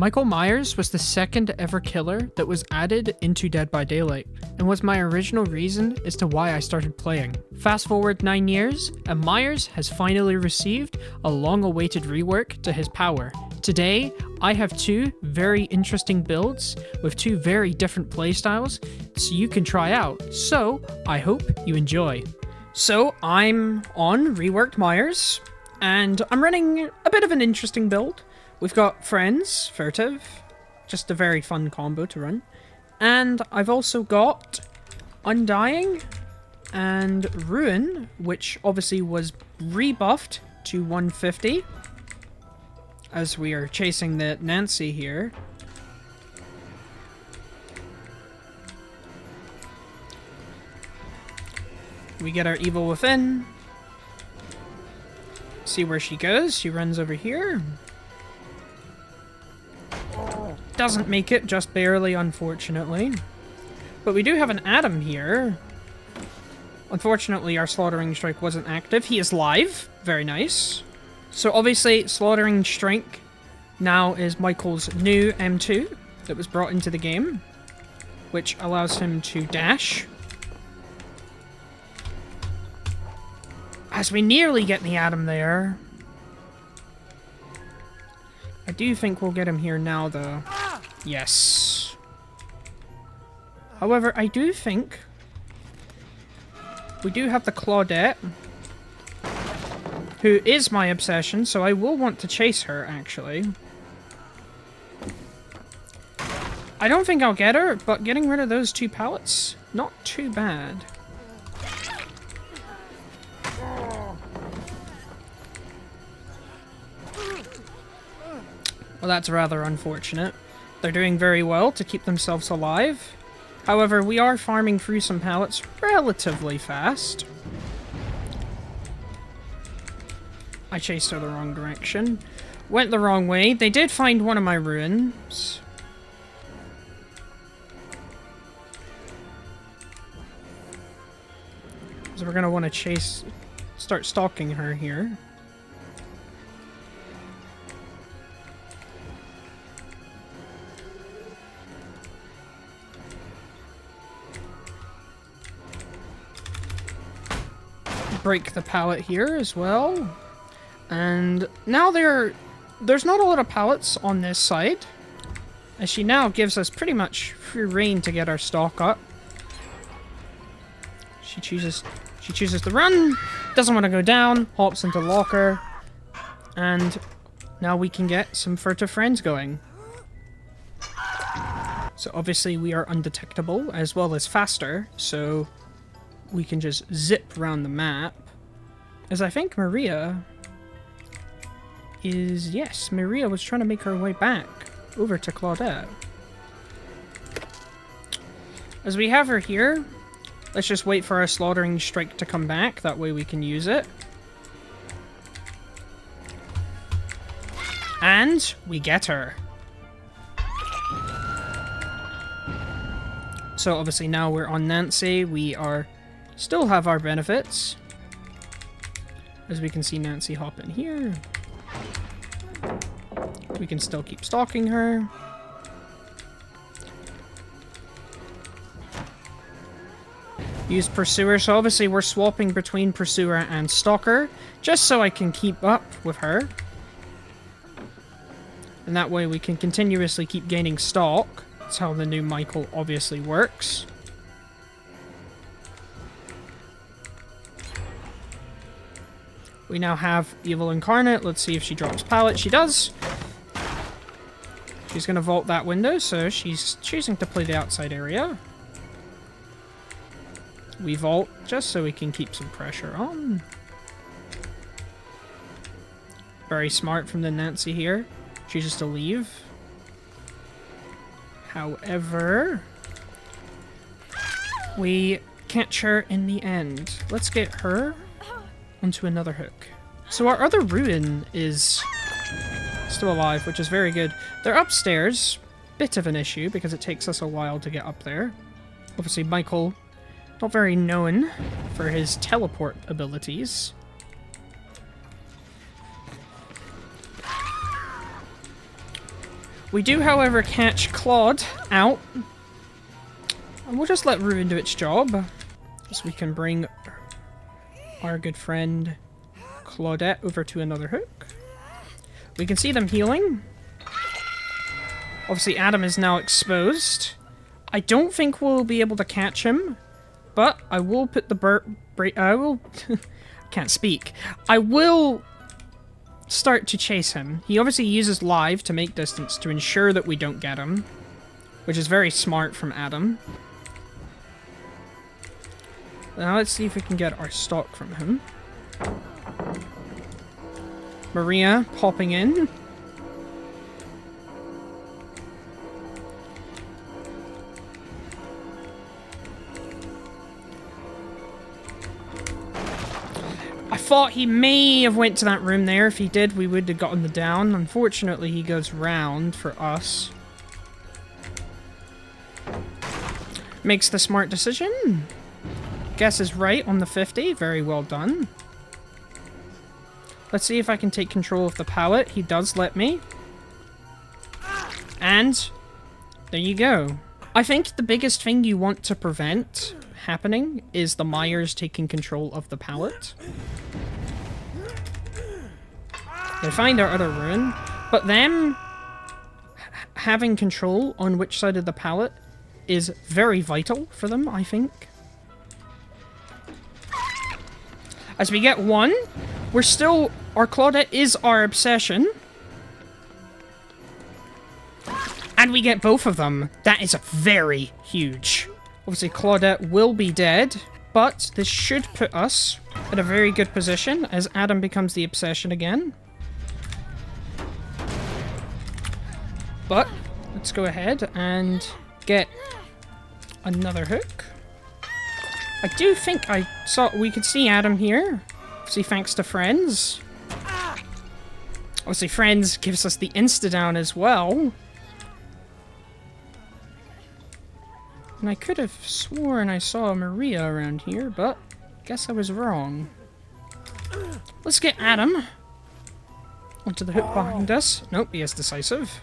Michael Myers was the second ever killer that was added into Dead by Daylight, and was my original reason as to why I started playing. Fast forward 9 years, and Myers has finally received a long-awaited rework to his power. Today, I have two very interesting builds with two very different playstyles, so you can try out. So, I hope you enjoy. So, I'm on Reworked Myers, and I'm running a bit of an interesting build. We've got Friends, Furtive, just a very fun combo to run. And I've also got Undying and Ruin, which obviously was rebuffed to 150. As we are chasing the Nancy here. We get our Evil Within. See where she goes. She runs over here. Doesn't make it, just barely, unfortunately. But we do have an Adam here. Unfortunately, our Slaughtering Strike wasn't active. He is live. Very nice. So obviously, Slaughtering Strike now is Michael's new M2 that was brought into the game, which allows him to dash. As we nearly get the Adam there. I do think we'll get him here now, though. Yes. However, I do think we do have the Claudette, who is my obsession, so I will want to chase her, actually. I don't think I'll get her, but getting rid of those two pallets, not too bad. Well, that's rather unfortunate. They're doing very well to keep themselves alive. However, we are farming through some pallets relatively fast. I chased her the wrong direction. Went the wrong way. They did find one of my ruins. So we're going to want to start stalking her here. Break the pallet here as well. And now there's not a lot of pallets on this side, as she now gives us pretty much free reign to get our stock up. She chooses to run, doesn't want to go down, hops into locker, and now we can get some Furtive Friends going. So obviously we are undetectable as well as faster, so we can just zip around the map. As I think Maria is... Yes, Maria was trying to make her way back over to Claudette. As we have her here, let's just wait for our Slaughtering Strike to come back. That way we can use it. And we get her. So obviously now we're on Nancy. We are... still have our benefits. As we can see Nancy hop in here. We can still keep stalking her. Use Pursuer, so obviously we're swapping between Pursuer and Stalker, just so I can keep up with her. And that way we can continuously keep gaining stock. That's how the new Michael obviously works. We now have Evil Incarnate. Let's see if she drops pallet. She does. She's going to vault that window, so she's choosing to play the outside area. We vault just so we can keep some pressure on. Very smart from the Nancy here. Chooses to leave. However, we catch her in the end. Let's get her onto another hook. So our other Ruin is still alive, which is very good. They're upstairs. Bit of an issue because it takes us a while to get up there. Obviously Michael, not very known for his teleport abilities. We do, however, catch Claude out. And we'll just let Ruin do its job. So we can bring our good friend Claudette over to another hook. We can see them healing. Obviously, Adam is now exposed. I don't think we'll be able to catch him, but I will put the I will... can't speak. I will start to chase him. He obviously uses live to make distance to ensure that we don't get him, which is very smart from Adam. Now let's see if we can get our stock from him. Maria popping in. I thought he may have went to that room there. If he did, we would have gotten the down. Unfortunately, he goes round for us. Makes the smart decision. Guess is right on the 50. Very well done. Let's see if I can take control of the pallet. He does let me. And there you go. I think the biggest thing you want to prevent happening is the Myers taking control of the pallet. They find our other ruin, but them having control on which side of the pallet is very vital for them, I think. As we get one, we're still... Our Claudette is our obsession. And we get both of them. That is very huge. Obviously, Claudette will be dead, but this should put us in a very good position as Adam becomes the obsession again. But let's go ahead and get another hook. I do think I saw... We could see Adam here. Obviously, thanks to Friends. Obviously, Friends gives us the insta-down as well. And I could have sworn I saw Maria around here, but guess I was wrong. Let's get Adam onto the hook behind us. Nope, he is decisive.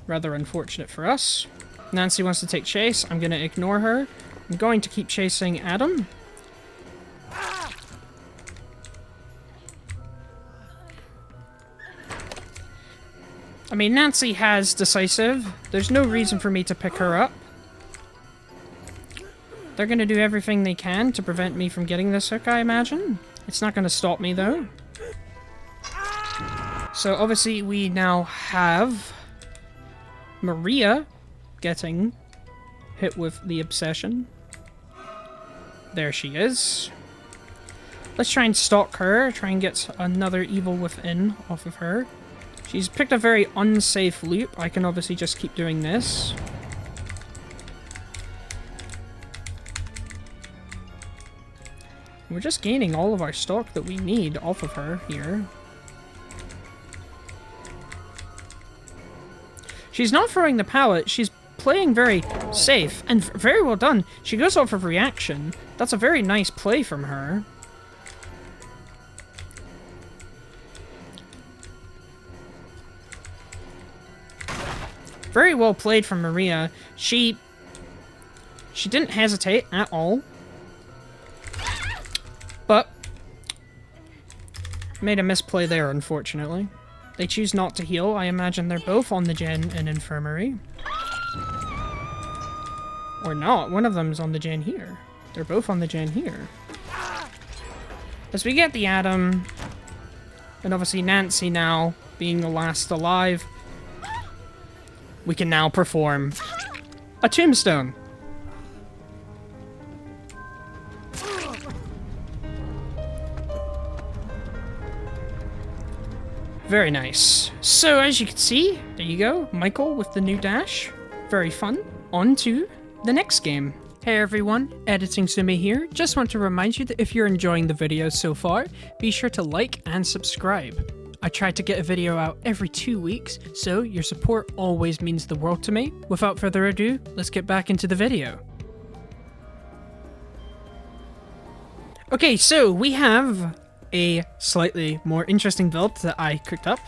Rather unfortunate for us. Nancy wants to take chase. I'm going to ignore her. I'm going to keep chasing Adam. I mean, Nancy has decisive. There's no reason for me to pick her up. They're going to do everything they can to prevent me from getting this hook, I imagine. It's not going to stop me, though. So, obviously, we now have Maria getting hit with the obsession. There she is. Let's try and stalk her. Try and get another evil within off of her. She's picked a very unsafe loop. I can obviously just keep doing this. We're just gaining all of our stock that we need off of her here. She's not throwing the pallet. She's playing very safe and very well done. She goes off of reaction. That's a very nice play from her. Very well played from Maria. She didn't hesitate at all. But made a misplay there, unfortunately. They choose not to heal. I imagine they're both on the gen in infirmary. Or not. One of them's on the gen here. They're both on the gen here. As we get the Adam, and obviously Nancy now being the last alive, we can now perform a tombstone. Very nice. So as you can see, there you go. Michael with the new dash. Very fun. On to the next game. Hey everyone, Editing Sumi here. Just want to remind you that if you're enjoying the video so far, be sure to like and subscribe. I try to get a video out every 2 weeks, so your support always means the world to me. Without further ado, let's get back into the video. Okay, so we have a slightly more interesting build that I cooked up,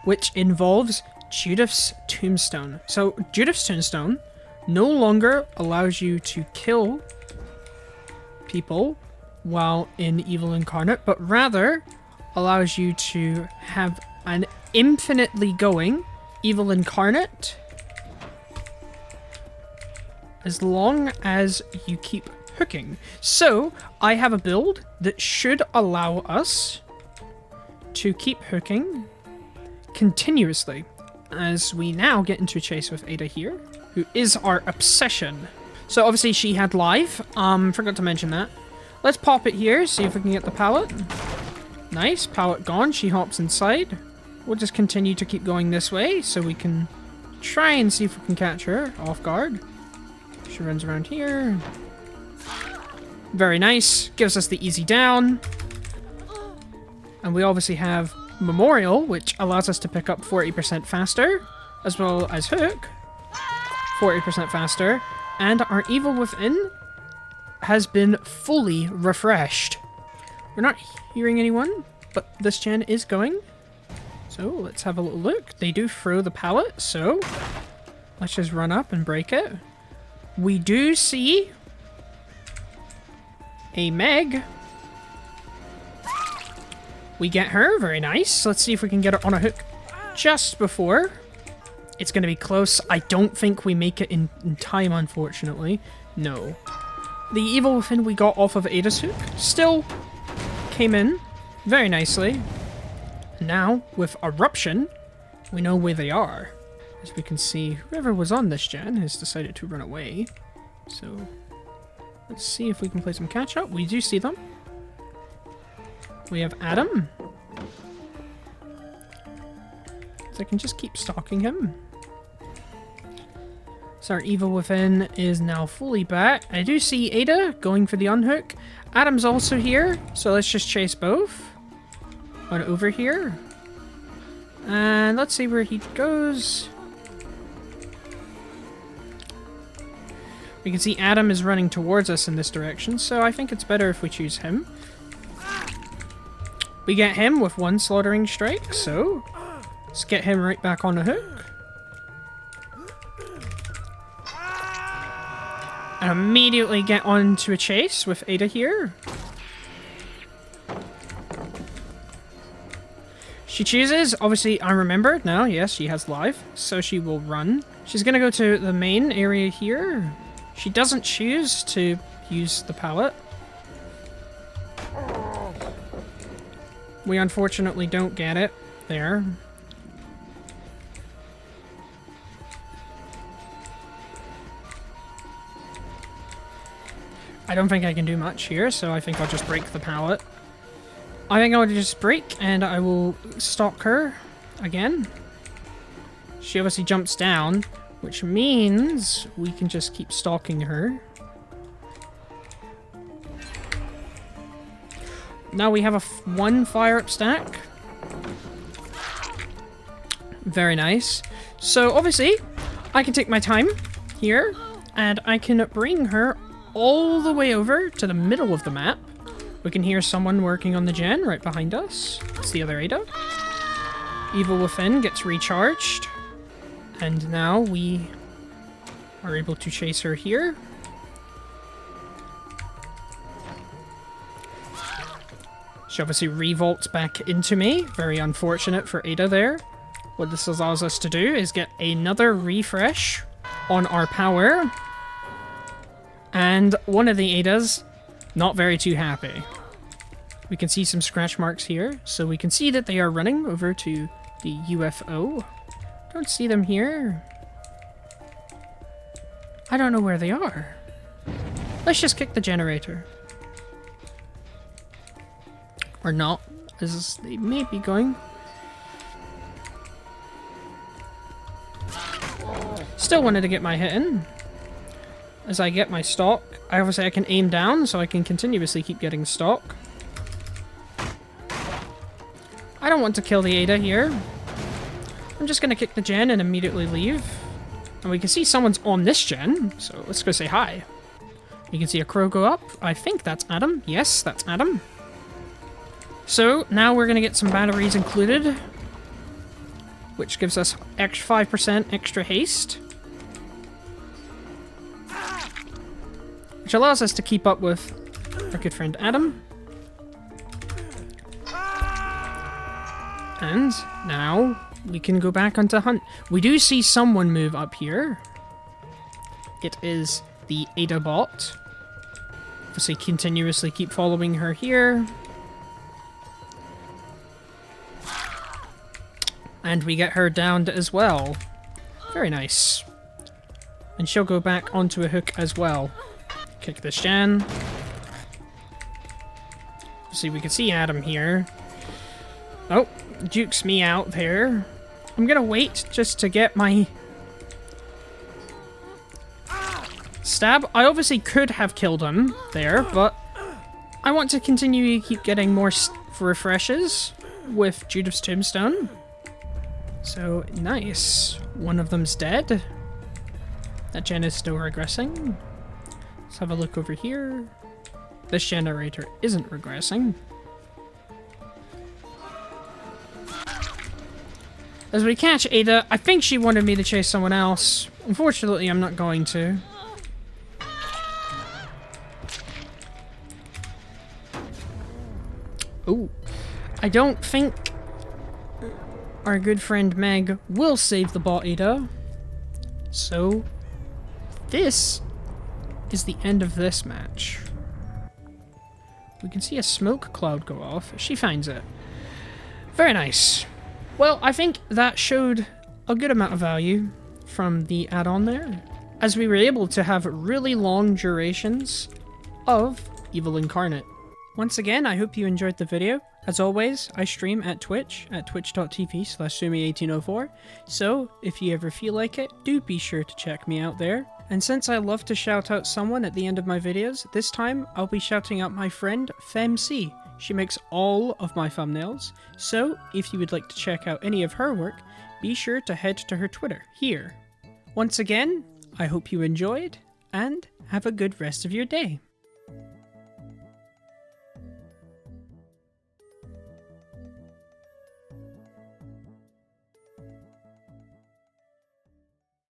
which involves Judith's Tombstone. So Judith's Tombstone no longer allows you to kill people while in Evil Incarnate, but rather allows you to have an infinitely going Evil Incarnate as long as you keep hooking. So I have a build that should allow us to keep hooking continuously, as we now get into a chase with Ada here, who is our obsession. So obviously she had live, forgot to mention that. Let's pop it here, see if we can get the pallet. Nice, pallet gone, she hops inside. We'll just continue to keep going this way, so we can try and see if we can catch her off guard. She runs around here. Very nice, gives us the easy down. And we obviously have Memorial, which allows us to pick up 40% faster, as well as Hook, 40% faster, and our Evil Within has been fully refreshed. We're not hearing anyone, but this gen is going. So let's have a little look. They do throw the pallet, so let's just run up and break it. We do see a Meg. We get her, very nice. Let's see if we can get her on a hook just before. It's going to be close. I don't think we make it in time, unfortunately. No. The Evil Within we got off of Ada's hook still came in very nicely. Now, with Eruption, we know where they are. As we can see, whoever was on this gen has decided to run away. So, let's see if we can play some catch-up. We do see them. We have Adam. So I can just keep stalking him. So our Evil Within is now fully back. I do see Ada going for the unhook. Adam's also here, so let's just chase both. On over here. And let's see where he goes. We can see Adam is running towards us in this direction, so I think it's better if we choose him. We get him with one slaughtering strike, so let's get him right back on the hook. And immediately get on to a chase with Ada here. She chooses, obviously I remembered now, yes, she has live, so she will run. She's gonna go to the main area here. She doesn't choose to use the pallet. We unfortunately don't get it there. I don't think I can do much here, so I think I'll just break the pallet. I think I'll just break and I will stalk her again. She obviously jumps down, which means we can just keep stalking her. Now we have a one fire-up stack. Very nice. So obviously, I can take my time here, and I can bring her all the way over to the middle of the map. We can hear someone working on the gen right behind us. It's the other Ada. Evil Within gets recharged. And now we are able to chase her here. She obviously revolts back into me. Very unfortunate for Ada there. What this allows us to do is get another refresh on our power. And one of the Adas, not very too happy. We can see some scratch marks here. So we can see that they are running over to the UFO. Don't see them here. I don't know where they are. Let's just kick the generator. Or not, as they may be going. Still wanted to get my hit in. As I get my stock, obviously I can aim down, so I can continuously keep getting stock. I don't want to kill the Ada here. I'm just going to kick the gen and immediately leave. And we can see someone's on this gen, so let's go say hi. You can see a crow go up. I think that's Adam. Yes, that's Adam. So now we're going to get some batteries included. which gives us 5% extra haste, which allows us to keep up with our good friend Adam. And now we can go back onto hunt. We do see someone move up here. It is the Ada bot. Obviously continuously keep following her here. And we get her downed as well. Very nice. And she'll go back onto a hook as well. Kick this Jan. See, we can see Adam here. Oh, jukes me out there. I'm gonna wait just to get my stab. I obviously could have killed him there, but I want to continue to keep getting more refreshes with Judith's Tombstone. So, nice. One of them's dead. That gen is still regressing. Let's have a look over here. This generator isn't regressing. As we catch Ada, I think she wanted me to chase someone else. Unfortunately, I'm not going to. Ooh. I don't think our good friend Meg will save the bot Ada. So, this is the end of this match. We can see a smoke cloud go off. She finds it. Very nice. Well, I think that showed a good amount of value from the add-on there, as we were able to have really long durations of Evil Incarnate. Once again, I hope you enjoyed the video. As always, I stream at Twitch, at twitch.tv/sumi1804, so if you ever feel like it, do be sure to check me out there. And since I love to shout out someone at the end of my videos, this time I'll be shouting out my friend FemC. She makes all of my thumbnails, so if you would like to check out any of her work, be sure to head to her Twitter here. Once again, I hope you enjoyed, and have a good rest of your day.